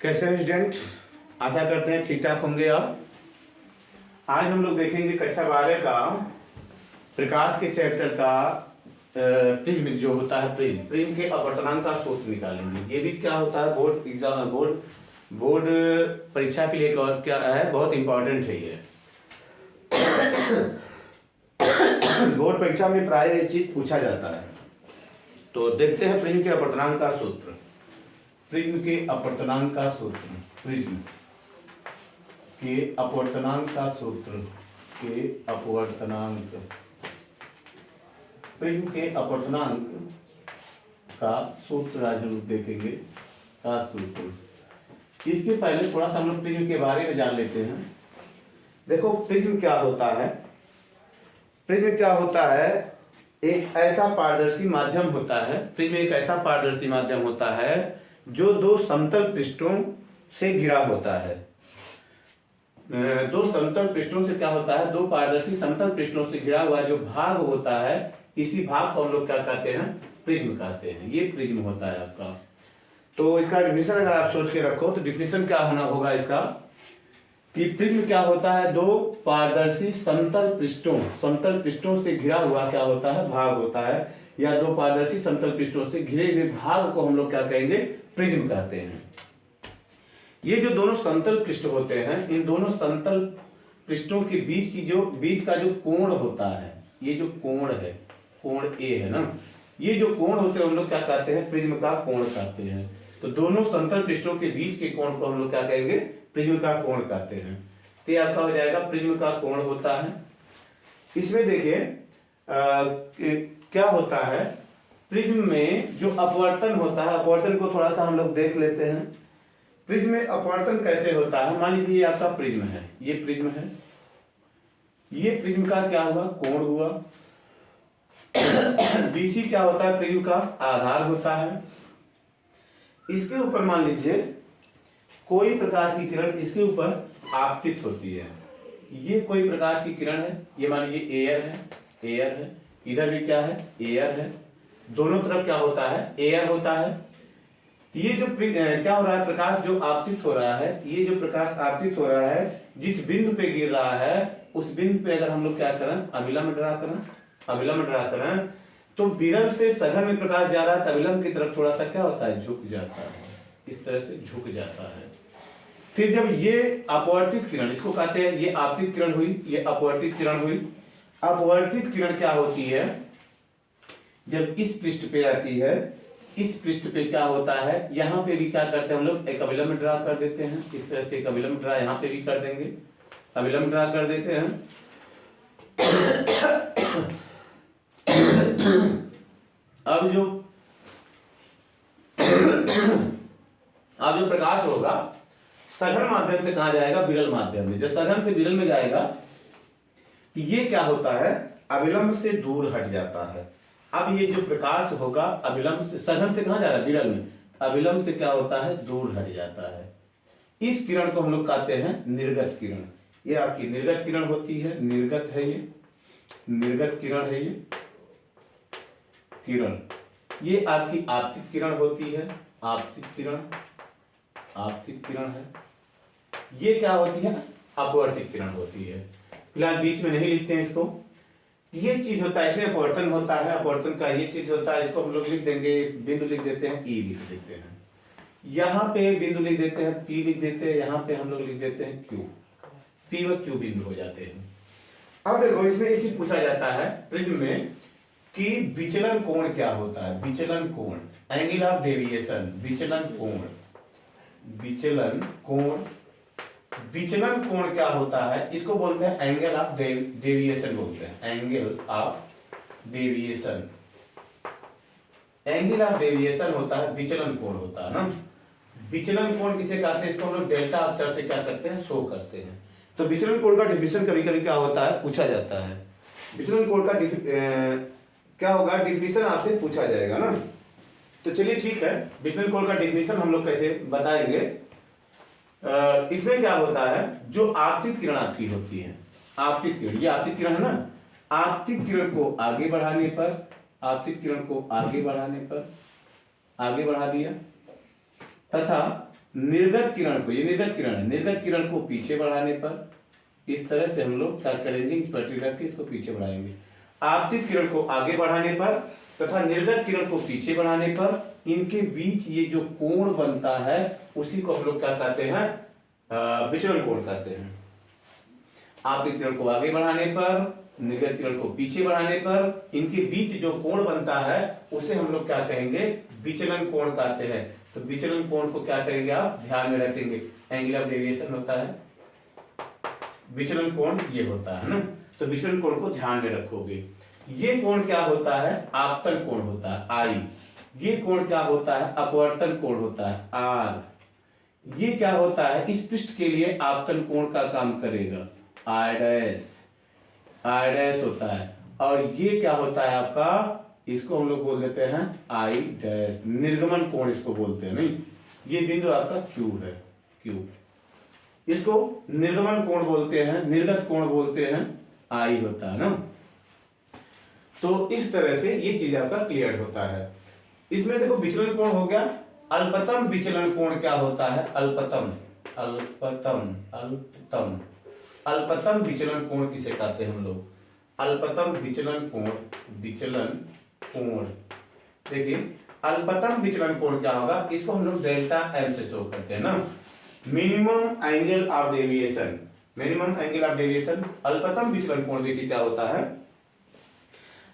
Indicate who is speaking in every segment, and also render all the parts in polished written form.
Speaker 1: कैसे हैं स्टूडेंट? आशा करते हैं ठीक ठाक होंगे आप। आज हम लोग देखेंगे कक्षा 12 का प्रकाश के चैप्टर का प्रिज्म जो होता है, प्रिज्म के अपवर्तनांक का सूत्र निकालेंगे। ये भी क्या होता है, बोर्ड एग्जाम बोर्ड परीक्षा के लिए और क्या है, बहुत इंपॉर्टेंट है ये। बोर्ड परीक्षा में प्राय ये चीज पूछा जाता है। तो देखते हैं प्रिज्म के अपवर्तनांक का सूत्र। प्रिज्म के अपवर्तनांक का सूत्र, प्रिज्म के अपवर्तनांक का सूत्र, के अपवर्तनांक, प्रिज्म के अपवर्तनांक का सूत्र आज हम लोग देखेंगे का सूत्र। इसके पहले थोड़ा सा हम लोग प्रिज्म के बारे में जान लेते हैं। देखो प्रिज्म क्या होता है। प्रिज्म क्या होता है, एक ऐसा पारदर्शी माध्यम होता है। प्रिज्म एक ऐसा पारदर्शी माध्यम होता है जो दो समतल पृष्ठों से घिरा होता है। दो समतल पृष्ठों से क्या होता है, दो पारदर्शी समतल पृष्ठों से घिरा हुआ जो भाग होता है, इसी भाग को हम लोग क्या कहते हैं, प्रिज्म कहते हैं। ये प्रिज्म होता है आपका। तो इसका डिफिनेशन अगर आप सोच के रखो तो डिफिनेशन क्या होना होगा इसका, कि प्रिज्म क्या होता है, दो पारदर्शी समतल पृष्ठों से घिरा हुआ क्या होता है, भाग होता है, या दो पारदर्शी समतल पृष्ठों से घिरे हुए भाग को हम लोग क्या कहेंगे, प्रिज्म कहते हैं। ये जो दोनों समतल पृष्ठ होते हैं, इन दोनों समतल पृष्ठों के बीच का जो कोण होता है, ये जो कोण है, कोण ए है ना, ये जो कोण होते हैं हम लोग क्या कहते हैं, प्रिज्म का कोण कहते हैं। तो दोनों समतल पृष्ठों के बीच के कोण को हम लोग क्या कहेंगे, प्रिज्म का कोण कहते हैं। तो ये आपका हो जाएगा प्रिज्म का कोण होता है। इसमें देखिए क्या होता है, प्रिज्म में जो अपवर्तन होता है, अपवर्तन को थोड़ा सा हम लोग देख लेते हैं। प्रिज्म में अपवर्तन कैसे होता है, मान लीजिए आपका प्रिज्म है, ये प्रिज्म है, ये प्रिज्म का क्या हुआ, कोण हुआ। बीसी क्या होता है, प्रिज्म का आधार होता है। इसके ऊपर मान लीजिए कोई प्रकाश की किरण इसके ऊपर आपतित होती है। ये कोई प्रकाश की किरण है, ये मान लीजिए एयर है, इधर भी क्या है, एयर है, दोनों तरफ क्या होता है, एयर होता है। ये जो क्या हो रहा है, प्रकाश जो आपतित हो रहा है, ये जो प्रकाश आपतित हो रहा है, जिस बिंदु पे गिर रहा है, उस बिंदु पे अगर हम लोग क्या करें, अभिलंब ड्रा करें, तो विरल से सघन में प्रकाश जा रहा है, अभिलंब की तरफ थोड़ा सा क्या होता है, झुक जाता है, इस तरह से झुक जाता है। फिर जब ये अपवर्तित किरण, इसको कहते हैं, ये आपतित किरण हुई, ये अपवर्तित किरण हुई। अपवर्तित किरण क्या होती है, जब इस पृष्ठ पे आती है, इस पृष्ठ पे क्या होता है, यहाँ पे भी क्या करते हैं हम लोग, एक अभिलंब ड्रा कर देते हैं। इस तरह से एक अभिलंब ड्रा यहाँ पे भी कर देंगे, अभिलंब ड्रा कर देते हैं। अब जो प्रकाश होगा सघन माध्यम से कहा जाएगा, विरल माध्यम में। जब सघन से विरल में जाएगा, ये क्या होता है, अभिलंब से दूर हट जाता है। अब ये जो प्रकाश होगा अभिलंब से, सघन से कहां जा रहा है, विरल में, अभिलंब से क्या होता है, दूर हट जाता है। इस किरण को हम लोग कहते हैं निर्गत किरण। ये आपकी निर्गत किरण होती है, निर्गत है ये, निर्गत किरण है ये किरण। ये आपकी आपतित किरण होती है, आपतित किरण है। ये क्या होती है, अपवर्तित किरण होती है। फिलहाल बीच में नहीं लिखते हैं इसको। ये चीज होता है, इसमें अपवर्तन होता है, अपवर्तन का ये चीज होता है, इसको हम लोग लिख देंगे, बिंदु लिख देते हैं, ई लिख देते हैं, यहाँ पे बिंदु लिख देते हैं, पी लिख देते हैं, यहाँ पे हम लोग लिख देते हैं क्यू, पी व क्यू बिंदु हो जाते हैं। अब देखो इसमें एक चीज पूछा जाता है प्रिज्म में कि विचलन कोण क्या होता है, विचलन कोण, एंगल ऑफ डेविएशन, विचलन कोण क्या होता है, इसको बोलते हैं एंगल ऑफ डेविएशन बोलते हैं, angle of deviation. Angle of deviation होता है, विचलन कोण होता है ना। विचलन कोण किसे कहते हैं, इसको हम लोग डेल्टा अक्षर से क्या करते हैं, शो करते हैं। तो विचलन कोण का डिफिनेशन कभी कभी क्या होता है, पूछा जाता है। विचलन कोण का क्या होगा, डिफिनेशन आपसे पूछा जाएगा ना। तो चलिए ठीक है, विचलन कोण का डिफिनेशन हम लोग कैसे बताएंगे। इसमें क्या होता है, जो आपतित किरण आपकी होती है, आपतित किरण, ये आपतित किरण है ना, आपतित किरण को आगे बढ़ाने पर, आगे बढ़ा दिया, तथा निर्गत किरण को, ये निर्गत किरण है, निर्गत किरण को पीछे बढ़ाने पर इस तरह से हम लोग क्या करेंगे, इस पटरी रख के इसको पीछे बढ़ाएंगे। आपतित किरण को आगे बढ़ाने पर तथा निर्गत किरण को पीछे बढ़ाने पर इनके बीच ये जो कोण बनता है उसी को हम लोग क्या कहते हैं, विचलन कोण कहते हैं। आपतित किरण को आगे बढ़ाने पर, निर्गत किरण को पीछे बढ़ाने पर इनके बीच जो कोण बनता है उसे हम लोग क्या कहेंगे, विचलन कोण कहते हैं। तो विचलन कोण को क्या करेंगे, आप ध्यान में रखेंगे, एंगल ऑफ डेविएशन होता है, विचलन कोण ये होता है ना। तो विचलन कोण को ध्यान में रखोगे। ये कोण क्या होता है, आपतन कोण होता है आई। ये कोण क्या होता है, अपवर्तन कोण होता है आर। ये क्या होता है, इस पृष्ठ के लिए आपतन कोण का काम करेगा आई डैश, आई डैश होता है। और ये क्या होता है आपका, इसको हम लोग बोल देते हैं आई डैश, निर्गमन कोण इसको बोलते हैं। नहीं, ये बिंदु आपका क्यू है, क्यू, इसको निर्गमन कोण बोलते हैं, निर्गत कोण बोलते हैं, आई होता है ना। तो इस तरह से ये चीज आपका क्लियर होता है। इसमें देखो विचलन कोण हो गया। अल्पतम विचलन कोण क्या होता है, अल्पतम, अल्पतम, अल्पतम, अल्पतम विचलन कोण किसे कहते हैं हम लोग, अल्पतम विचलन कोण, विचलन कोण। देखिए अल्पतम विचलन कोण क्या होगा, इसको हम लोग डेल्टा एम से शो करते हैं ना, minimum angle of deviation, minimum angle of deviation. अल्पतम विचलन कोण देखिए क्या होता है,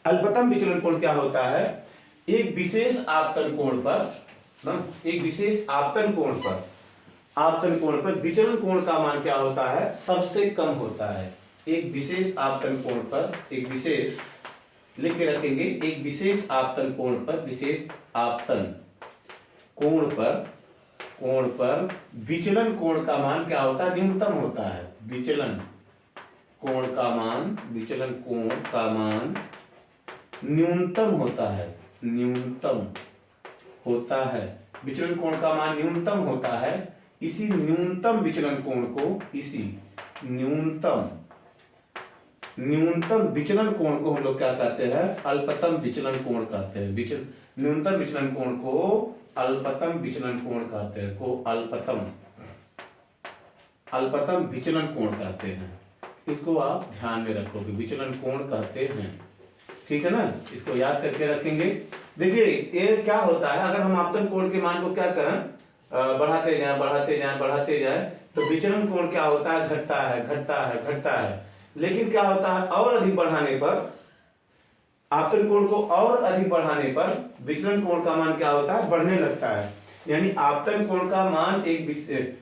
Speaker 1: अल्पतम विचलन कोण क्या होता है, एक विशेष आपतन कोण पर ना, एक विशेष आपतन कोण पर, आपतन कोण पर विचलन कोण का मान क्या होता है, सबसे कम होता है। एक विशेष आपतन कोण पर, एक विशेष लिख के रखेंगे, एक विशेष आपतन कोण पर, विशेष आपतन कोण पर, कोण पर विचलन कोण का मान क्या होता है, न्यूनतम होता है। विचलन कोण का मान, विचलन कोण का मान न्यूनतम होता है, न्यूनतम होता है, विचलन कोण का मान न्यूनतम होता है। इसी न्यूनतम विचलन कोण को, इसी न्यूनतम विचलन कोण को हम लोग क्या कहते हैं, अल्पतम विचलन कोण कहते हैं। न्यूनतम विचलन कोण को अल्पतम विचलन कोण कहते हैं, को अल्पतम विचलन कोण कहते हैं। इसको आप ध्यान में रखोगे, विचलन कोण कहते हैं, ठीक है ना, इसको याद करके रखेंगे। देखिए ये क्या होता है, अगर हम आपतन कोण के मान को क्या करें, बढ़ाते जाएं बढ़ाते जाएं बढ़ाते जाएं, तो विचलन कोण क्या होता है, घटता है घटता है घटता है। लेकिन क्या होता है, और अधिक बढ़ाने पर, आपतन कोण को और अधिक बढ़ाने पर विचलन कोण का मान क्या होता है, बढ़ने लगता है। यानी आपतन कोण का मान एक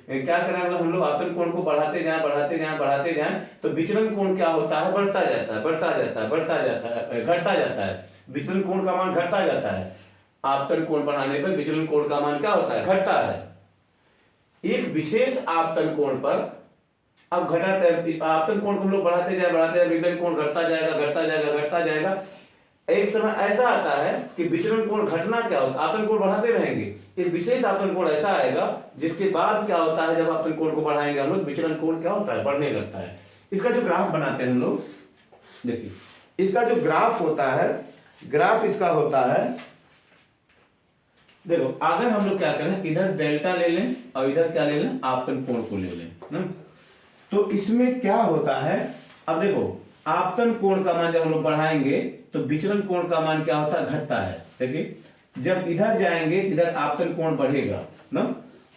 Speaker 1: क्या करेंगे हम लोग, आपतन कोण को बढ़ाते जाएं बढ़ाते जाएं बढ़ाते जाएं, तो विचलन कोण क्या होता है, बढ़ता जाता है बढ़ता जाता है बढ़ता जाता है, घटता जाता है। विचलन कोण का मान घटता जाता है। आपतन कोण बढ़ाने पर विचलन कोण का मान क्या होता है, घटता है। एक विशेष आपतन कोण पर अब घटाते हैं, आपतन कोण को हम लोग बढ़ाते जाए विचलन कोण घटता जाएगा घटता जाएगा घटता जाएगा। एक समय ऐसा आता है कि विचलन कोण घटना क्या होता है, आपतन कोण बढ़ाते रहेंगे, एक विशेष आपतन कोण ऐसा आएगा जिसके बाद क्या होता है, जब आपतन कोण को बढ़ाएंगे हम लोग, विचलन कोण क्या होता है, बढ़ने लगता है। इसका जो ग्राफ बनाते हैं हम लोग, देखिए इसका जो ग्राफ होता है, ग्राफ इसका होता है, देखो अगर हम लोग क्या करें, इधर डेल्टा ले लें और इधर क्या ले लें, आपतन कोण को ले लें ना, तो इसमें क्या होता है, अब देखो आपतन कोण का मान जब हम लोग बढ़ाएंगे तो विचलन कोण का मान क्या होता है, घटता है। देखिए जब इधर जाएंगे इधर आपतन कोण बढ़ेगा ना,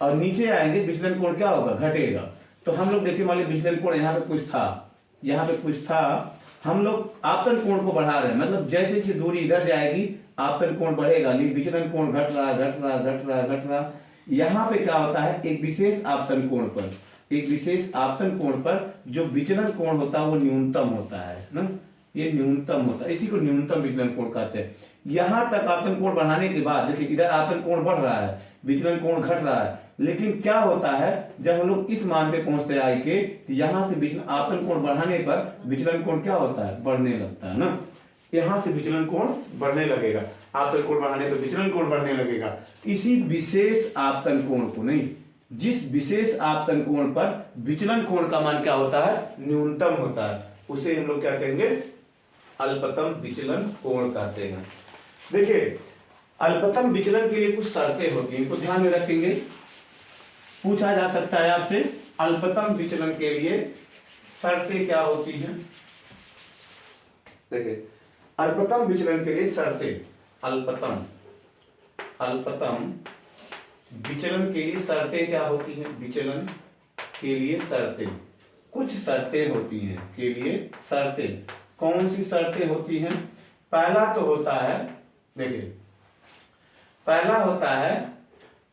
Speaker 1: और नीचे आएंगे विचलन कोण क्या होगा, घटेगा। तो हम लोग देखिए मान लीजिए विचलन कोण यहाँ पे कुछ था, यहाँ पे कुछ था, हम लोग आपतन कोण को बढ़ा रहे हैं, मतलब जैसे जैसे दूरी इधर जाएगी आपतन कोण बढ़ेगा, लेकिन विचलन कोण घट रहा घट रहा घट रहा घट रहा। यहाँ पे क्या होता है, एक विशेष आपतन कोण पर, एक विशेष आपतन कोण पर जो विचलन कोण होता है वो न्यूनतम होता है ना, ये न्यूनतम होता है, इसी को न्यूनतम विचलन कोण कहते हैं। यहां तक आपतन कोण बढ़ाने के बाद देखिए इधर आपतन कोण बढ़ रहा है, विचलन कोण घट रहा है, लेकिन क्या होता है जब हम लोग इस मान पे पहुंचते हैं आई के, यहां से विचलन आपतन कोण बढ़ाने पर विचलन कोण क्या होता है, बढ़ने लगता है ना, यहां से विचलन कोण बढ़ने लगेगा, आपतन कोण बढ़ाने पर विचलन कोण बढ़ने लगेगा। इसी विशेष आपतन कोण को, नहीं जिस विशेष आपतन कोण पर विचलन कोण का मान क्या होता है, न्यूनतम होता है, उसे हम लोग क्या कहेंगे, अल्पतम विचलन कोण कहते हैं। देखिए अल्पतम विचलन के लिए कुछ शर्तें होती हैं, इनको ध्यान में रखेंगे। पूछा जा सकता है आपसे अल्पतम विचलन के लिए शर्तें क्या होती हैं। देखिए अल्पतम विचलन के लिए शर्तें, अल्पतम विचलन के लिए शर्तें क्या होती हैं। विचलन के लिए शर्तें, कुछ शर्तें होती हैं, के लिए शर्तें कौन सी शर्तें होती हैं। पहला तो होता है, देखिए पहला होता है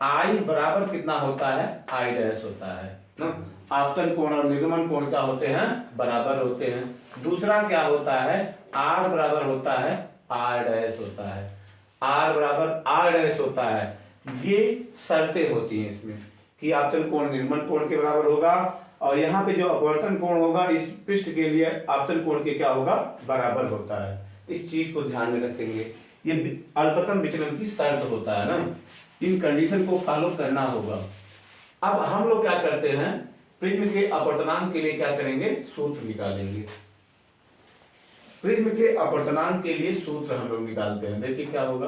Speaker 1: आई बराबर कितना होता है, आई डैश होता है ना। आपतन कोण और निर्गमन कोण क्या होते हैं, बराबर होते हैं। दूसरा क्या होता है, आर बराबर होता है आर डैश होता है, आर बराबर आर डैश होता है। ये शर्तें होती हैं इसमें कि आपतन कोण निर्गमन कोण के बराबर होगा और यहाँ पे जो अपवर्तन कोण होगा इस पृष्ठ के लिए आपतन कोण के क्या होगा, बराबर होता है। इस चीज को ध्यान में रखेंगे, ये अल्पतम विचलन की शर्त होता है ना। इन कंडीशन को फॉलो करना होगा। अब हम लोग क्या करते हैं, प्रिज्म के अपवर्तनांक के लिए क्या करेंगे, सूत्र निकालेंगे। प्रिज्म के अपवर्तनांक के लिए सूत्र हम लोग निकालते हैं। देखिए क्या होगा,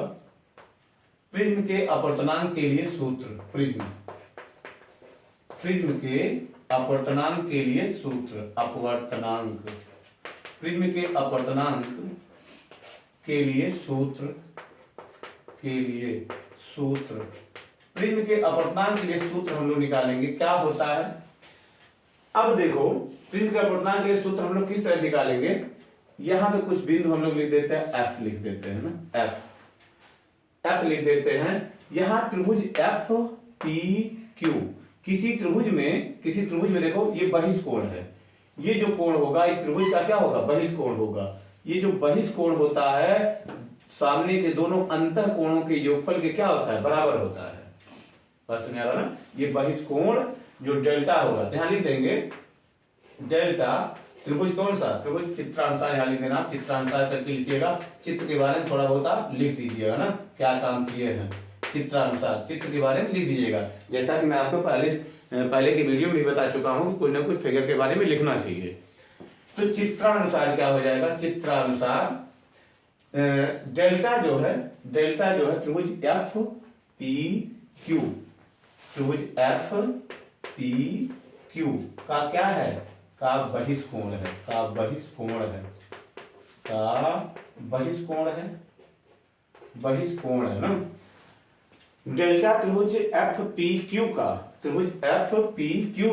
Speaker 1: प्रिज्म के अपवर्तनांक के लिए सूत्र, प्रिज्म के अपवर्तनांक के लिए सूत्र, अपवर्तनांक, प्रिज्म के अपवर्तनांक के लिए सूत्र, प्रिज्म के अपवर्तनांक के लिए सूत्र हम लोग निकालेंगे। क्या होता है, अब देखो प्रिज्म के अपवर्तनांक के लिए सूत्र हम लोग किस तरह निकालेंगे। यहां पे कुछ बिंदु हम लोग लिख देते हैं, एफ लिख देते हैं ना, एफ लिख देते हैं। यहां त्रिभुज एफ पी क्यू, किसी त्रिभुज में देखो ये बहिष्कोण है, ये जो कोण होगा इस त्रिभुज का क्या होगा, बहिष्कोण होगा। ये जो बहिष्कोण होता है सामने के दोनों अंतः कोणों के योगफल के क्या होता है, बराबर होता है। बस समझ आ रहा ना। ये बहिष्कोण जो डेल्टा होगा, ध्यान लिख देंगे डेल्टा, त्रिभुज कौन सा, त्रिभुज चित्रानुसार यहाँ लिख देना, चित्रानुसार करके लिखिएगा। चित्र के बारे में थोड़ा बहुत लिख दीजिएगा ना, क्या काम किए हैं, चित्रानुसार चित्र के बारे में लिख दीजिएगा। जैसा कि मैं आपको पहले के वीडियो में भी बता चुका हूं कि कुछ ना कुछ फिगर के बारे में लिखना चाहिए। तो चित्रानुसार क्या हो जाएगा, चित्रानुसार डेल्टा जो है त्रिभुज एफ पी क्यू, त्रिभुज एफ पी क्यू का क्या है, का बहिष्कोण है, बहिष्कोण है ना। डेल्टा त्रिभुज एफ पी क्यू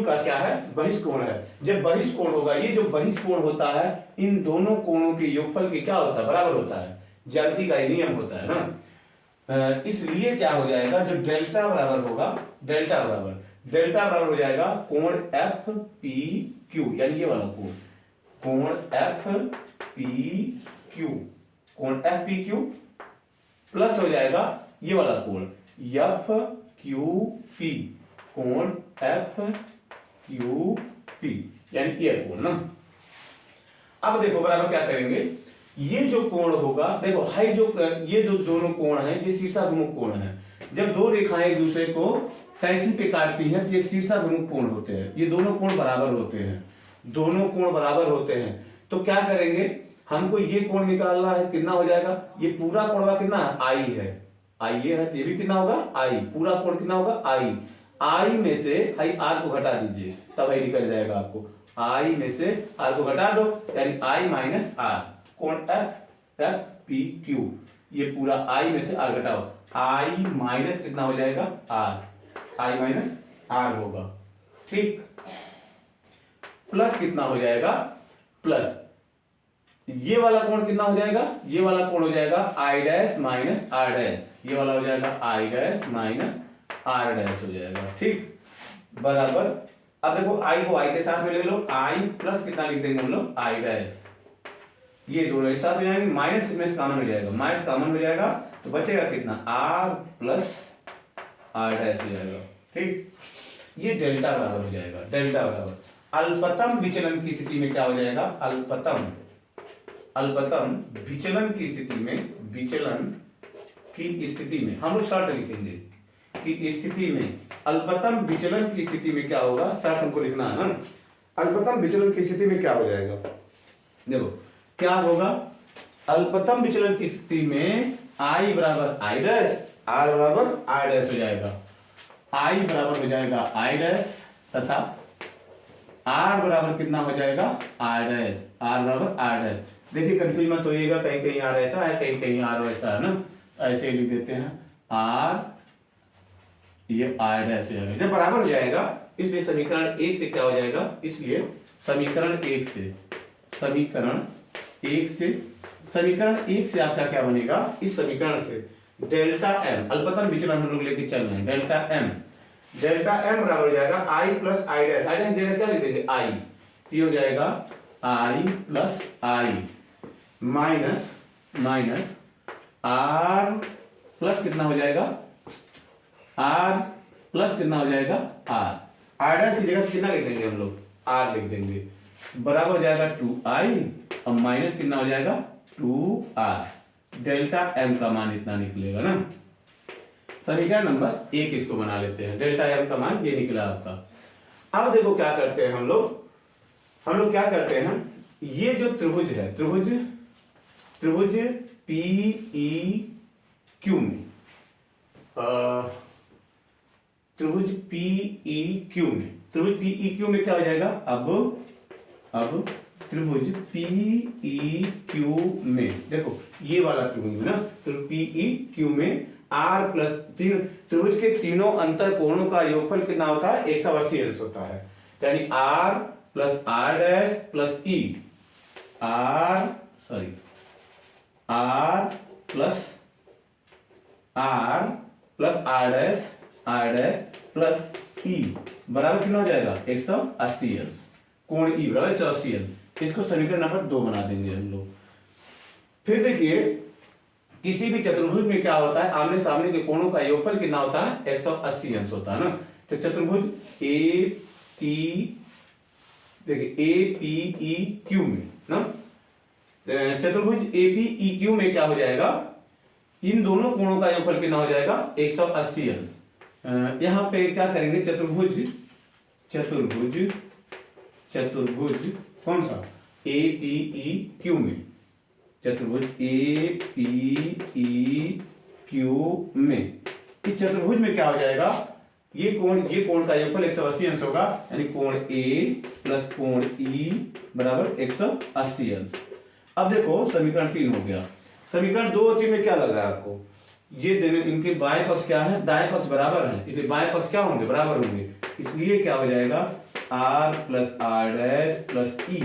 Speaker 1: का क्या है, बहिष्कोण है। जब बहिष्कोण होगा, ये जो बहिष्कोण होता है इन दोनों कोणों के योगफल के क्या होता है, बराबर होता है। ज्यामिति का नियम होता है ना। इसलिए क्या हो जाएगा, जो डेल्टा बराबर होगा, डेल्टा बराबर हो जाएगा कोण एफ पी क्यू, यानी ये वाला कोण एफ पी क्यू प्लस हो जाएगा ये वाला कोण एफ क्यू पी, कोण एफ क्यू पी, यानी ये कोण ना। अब देखो बराबर क्या करेंगे, ये जो कोण होगा, देखो हाई जो ये जो दोनों कोण हैं ये शीर्षाभिमुख कोण है। जब दो रेखाएं एक दूसरे को कैंची पे काटती हैं तो ये शीर्षाभिमुख कोण होते हैं, ये दोनों कोण बराबर होते हैं। तो क्या करेंगे, हमको ये कोण निकालना है, कितना हो जाएगा, ये पूरा कोण कितना है, आई है, आई ये है, ये भी कितना होगा, आई, पूरा कोण कितना होगा, आई में से आई आर को घटा दीजिए, तब आई निकल जाएगा आपको। आई में से आर को घटा दो, यानी आई माइनस आर, कोण एफ पी क्यू, ये पूरा आई में से आर घटाओ, आई माइनस कितना हो जाएगा, आर, आई माइनस आर होगा, ठीक। प्लस कितना हो जाएगा, प्लस ये वाला कोण कितना हो जाएगा, ये वाला कोण हो जाएगा I dash minus R dash, ये वाला हो जाएगा I dash minus R dash हो जाएगा, ठीक, बराबर। अब देखो आई को आई के साथ में ले लो, आई प्लस कितना लिख देंगे हम लोग, आई डैश, ये दोनों एक साथ हो जाएंगे, माइनस इसमें से कॉमन हो जाएगा, तो बचेगा कितना, आर प्लस आर डैश हो जाएगा, ठीक। ये डेल्टा बराबर हो जाएगा, डेल्टा बराबर अल्पतम विचलन की स्थिति में क्या हो जाएगा, अल्पतम विचलन की स्थिति में हम लोग शर्त लिखेंगे कि स्थिति में, अल्पतम विचलन की स्थिति में क्या होगा, शर्त हमको लिखना है ना। अल्पतम विचलन की स्थिति में क्या हो जाएगा, देखो क्या होगा, अल्पतम विचलन की स्थिति में आई बराबर आई डैश, आर बराबर आर डैश हो जाएगा। आई बराबर हो जाएगा आई डैश तथा आर बराबर कितना हो जाएगा आर डैश, आर बराबर आर डैश। देखिए कंफ्यूज मत होइएगा, कहीं कहीं आर ऐसा है कहीं कहीं आर वैसा है ना, ऐसे ही लिख देते हैं आर, ये आर डैश हो जाएगा। जब बराबर हो जाएगा इसलिए समीकरण एक से क्या हो जाएगा, इसलिए समीकरण एक से, समीकरण एक से आपका क्या बनेगा, इस समीकरण से डेल्टा एम अलपतन विचलन हम लोग लेके चल रहे हैं, डेल्टा एम बराबर हो जाएगा I plus I dash, I dash जगह क्या लिख देंगे आई, ये हो जाएगा I plus I minus R plus कितना हो जाएगा, आर प्लस कितना हो जाएगा आर, आर डैश की जगह कितना लिख देंगे हम लोग आर लिख देंगे, बराबर हो जाएगा 2i और माइनस कितना हो जाएगा 2r, डेल्टा m का मान इतना निकलेगा ना। समीकरण नंबर एक इसको बना लेते हैं, डेल्टा m का मान ये निकला आपका। अब देखो क्या करते हैं हम लोग क्या करते हैं, ये जो त्रिभुज है, त्रिभुज PEQ में, त्रिभुज PEQ में क्या हो जाएगा, अब त्रिभुज PEQ में देखो ये वाला त्रिभुज ना, तो PEQ में R प्लस तीन त्रिभुज के तीनों अंतर कोणों का योगफल कितना होता है 180 अंश होता है, यानी R plus R dash plus E, R plus R dash plus E बराबर कितना हो जाएगा 180 अंश, कोण E बराबर 180 अंश। इसको समीकरण नंबर 2 बना देंगे हम लोग। फिर देखिए किसी भी चतुर्भुज में क्या होता है, आमने सामने के कोणों का योगफल कितना होता है 180 अंश होता है ना। तो चतुर्भुज APEQ में ना, चतुर्भुज APEQ में क्या हो जाएगा, इन दोनों कोणों का योगफल कितना हो जाएगा 180 अंश। यहाँ पे क्या करेंगे, चतुर्भुज कौन सा APEQ में, चतुर्भुज APEQ में, इस चतुर्भुज में क्या हो जाएगा, ये कोण का योगफल 180 अंश होगा, यानी कोण A प्लस कोण E बराबर 180 अंश। अब देखो समीकरण 3 हो गया। समीकरण 2 और 3 में क्या लग रहा है आपको, ये इनके बाएं पक्ष क्या है, दाएं पक्ष बराबर है, इसलिए बाएं पक्ष क्या होंगे बराबर होंगे, इसलिए क्या हो जाएगा R plus R dash plus E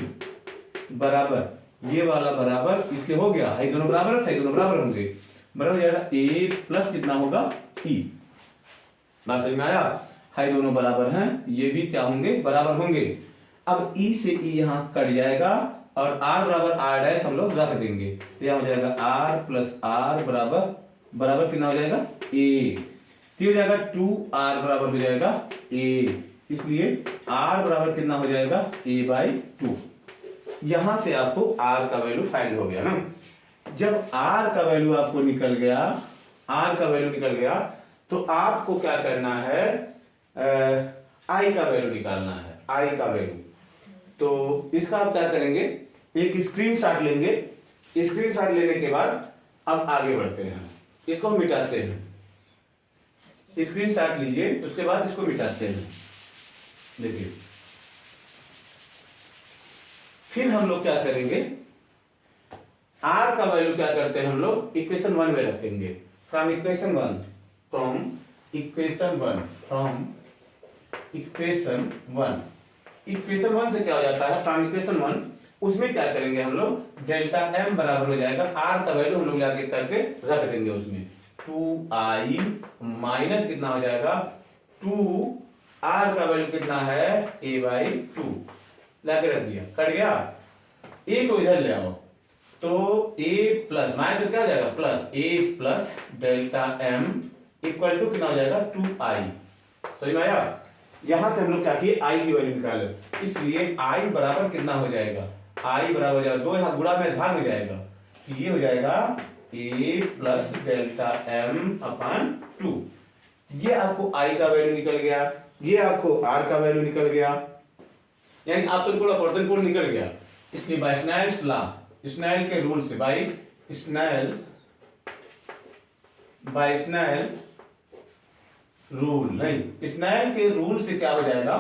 Speaker 1: बराबर ये वाला बराबर इसके हो गया, ये दोनों बराबर है, दोनों बराबर होंगे, बराबर हो जाएगा A प्लस कितना होगा E। बात समझ में आया, हाई दोनों बराबर हैं, ये भी क्या होंगे बराबर होंगे। अब E से E यहां कट जाएगा और R बराबर R डैश हम लोग रख देंगे, तो यहां हो जाएगा R प्लस R बराबर कितना हो जाएगा A, तो हो जाएगा 2R बराबर हो जाएगा A, इसलिए R बराबर कितना हो जाएगा A/2। यहां से आपको R का वैल्यू फाइंड हो गया ना। जब R का वैल्यू आपको निकल गया, तो आपको क्या करना है, I का वैल्यू निकालना है, I का वैल्यू। तो इसका आप क्या करेंगे, एक स्क्रीनशॉट लेंगे, स्क्रीनशॉट लेने के बाद अब आगे बढ़ते हैं, इसको मिटाते हैं, स्क्रीनशॉट लीजिए, उसके बाद इसको मिटाते हैं। देखिए फिर हम लोग क्या करेंगे, R का वैल्यू क्या करते हैं हम लोग इक्वेशन 1 में रखेंगे, फ्रॉम इक्वेशन 1 से क्या हो जाता है, फ्रॉम इक्वेशन 1 उसमें क्या करेंगे हम लोग, डेल्टा m बराबर हो जाएगा, R का वैल्यू हम लोग लाके करके रख देंगे उसमें, 2i माइनस कितना हो जाएगा 2R का वैल्यू कितना है A/2, लाके रख दिया, कट गया। A को इधर ले आओ, तो A प्लस माइनस से क्या हो जाएगा plus A plus delta m equal to कितना हो जाएगा 2i। समझ में आया, यहां से हम लोग क्या किए I की वैल्यू निकाले, इसलिए I बराबर कितना हो जाएगा, I बराबर हो जाएगा 2 यहां गुणा में भाग में जाएगा, ये हो जाएगा A प्लस डेल्टा m/2। ये आपको I का वैल्यू निकल गया, ये आपको R का वैल्यू निकल गया, यानी आप तो वर्तन कोण निकल गया। इसलिए बाय स्नेल्स लॉ, स्नेल के रूल से, बाय स्नेल रूल नहीं, स्नेल के रूल से क्या हो जाएगा,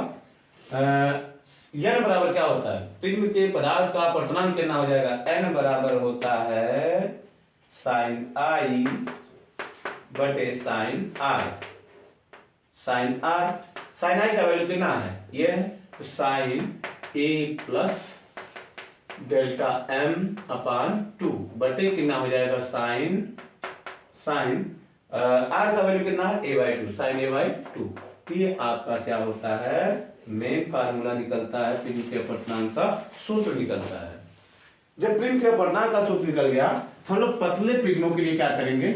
Speaker 1: n बराबर क्या होता है, प्रिज्म के पदार्थ का अपवर्तनांक कितना हो जाएगा, n बराबर होता है साइन आई बटे sine R. Sine R, sine I का वैल्यू कितना है, ये है, तो sine A plus delta M upon 2 बटे कितना हो जाएगा साइन आर का वैल्यू कितना है, a/2, साइन a/2। ये आपका क्या होता है, मेन फार्मूला निकलता है, प्रिज्म के अपवर्तनांक का सूत्र निकलता है। जब प्रिज्म के अपवर्तनांक का सूत्र निकल गया, हम लोग पतले प्रिज्मों के लिए क्या करेंगे,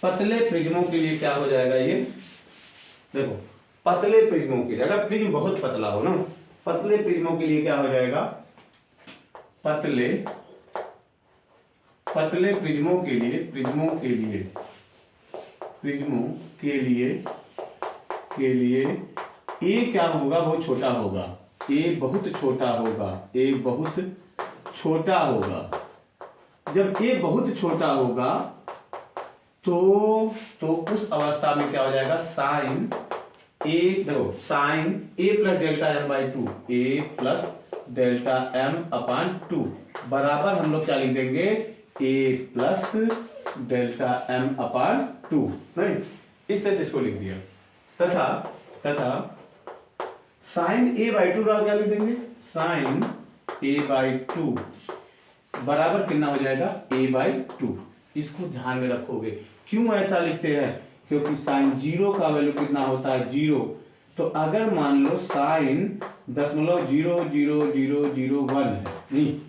Speaker 1: पतले प्रिज्मों के लिए क्या हो जाएगा, ये देखो पतले प्रिज्मों के लिए, अगर प्रिज्म बहुत पतला हो ना, पतले प्रिज्मों के लिए क्या हो जाएगा, पतले प्रिज्मों के लिए ए क्या होगा, वो छोटा होगा, ए बहुत छोटा होगा। जब ए बहुत छोटा होगा तो उस अवस्था में क्या हो जाएगा, साइन ए, देखो sine A plus delta M by 2, A plus delta M upon 2 बराबर हम लोग क्या लिख देंगे, A plus delta M upon 2, नहीं इस तरह से इसको लिख दिया। तथा साइन ए बाई 2 क्या लिख देंगे, साइन ए बाई 2 बराबर कितना हो जाएगा, ए बाई 2। इसको ध्यान में रखोगे, क्यों ऐसा लिखते हैं, क्योंकि साइन 0 का वैल्यू कितना होता है, 0। तो अगर मान लो साइन 0.00001 है, नहीं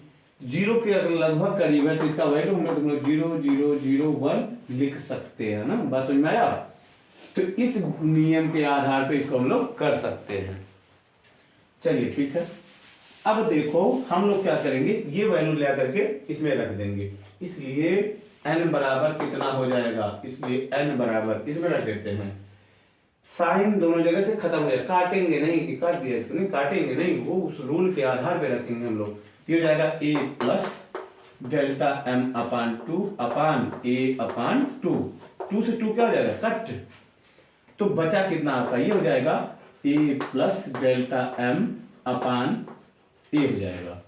Speaker 1: 0 के अगर लगभग करीब है, तो इसका वैल्यू हम लोग 0.001 लिख सकते हैं ना, बात समझ में आया। तो इस नियम के आधार पर इसको हम लोग कर सकते हैं। चलिए ठीक है, अब देखो हम लोग क्या करेंगे, ये वैल्यू ले करके इसमें रख देंगे, इसलिए n बराबर कितना हो जाएगा, इसलिए n बराबर इसमें रख देते हैं, साइन दोनों जगह से खत्म हो जाएगा, काटेंगे नहीं, काट दिया इसको, नहीं काटेंगे नहीं, वो उस रूल के आधार पे रखेंगे हम लोग। ये हो जाएगा a plus delta m upon 2 upon a अपान 2, 2 से 2 क्या हो जाएगा, कट, तो बचा कितना आपका, ये हो जाएगा a plus delta m upon a हो जाएगा।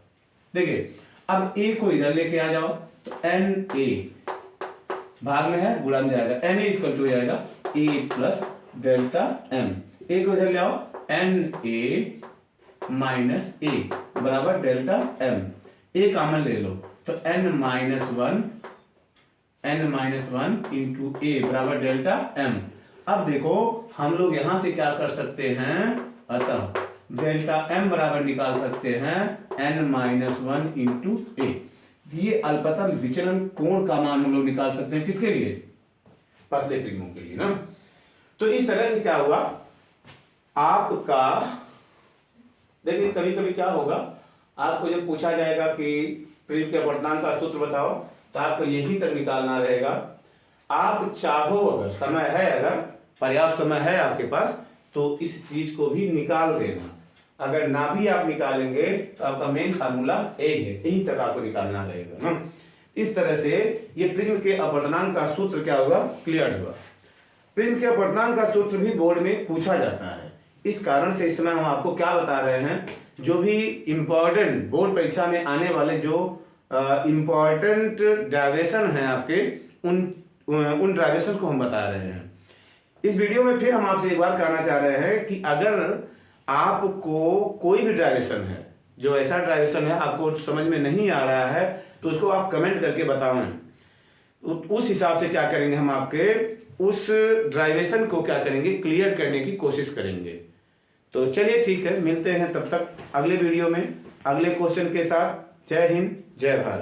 Speaker 1: देखिए अब a को इधर लेके आ जाओ, तो n a भाग में है, गुणा में जाएगा, n a इक्वल टू हो जाएगा a plus delta m, a को इधर ले आओ, n a माइनस a बराबर डेल्टा m, a कॉमन ले लो, तो n minus one into a बराबर डेल्टा m। अब देखो हम लोग यहां से क्या कर सकते हैं, अतः डेल्टा m बराबर निकाल सकते हैं n माइनस 1 इंटू ए। ये अल्पतम विचलन कोण का मान हम लोग निकाल सकते हैं, किसके लिए, पतले प्रिज्मों के लिए ना। तो इस तरह से क्या हुआ आपका, देखिए कभी कभी क्या होगा, आपको जब पूछा जाएगा कि प्रिज्म के अपवर्तनांक का सूत्र बताओ, तो आपको यही तक निकालना रहेगा। आप चाहो, अगर समय है, अगर पर्याप्त समय है आपके पास, तो इस चीज को भी निकाल देना। अगर ना भी आप निकालेंगे तो आपका मेन फार्मूला यही है, यही तक आपको निकालना रहेगा ना। इस तरह से ये प्रिज्म के अपवर्तनांक का सूत्र क्या हुआ, क्लियर हुआ। प्रिज्म के अपवर्तनांक का सूत्र भी बोर्ड में पूछा जाता है, इस कारण से इस समय हम आपको क्या बता रहे हैं, जो भी इंपॉर्टेंट बोर्ड परीक्षा में आने वाले जो इंपॉर्टेंट डेरिवेशन है आपके, उन डेरिवेशन को हम बता रहे हैं। इस वीडियो में फिर हम आपसे एक बार कहना चाह रहे हैं कि अगर आपको कोई भी डेरिवेशन है, जो ऐसा डेरिवेशन है आपको समझ में नहीं आ रहा है, तो उसको आप कमेंट करके बताएं। उस हिसाब से क्या करेंगे, हम आपके उस डेरिवेशन को क्या करेंगे, क्लियर करने की कोशिश करेंगे। तो चलिए ठीक है, मिलते हैं तब तक अगले वीडियो में अगले क्वेश्चन के साथ। जय हिंद, जय भारत।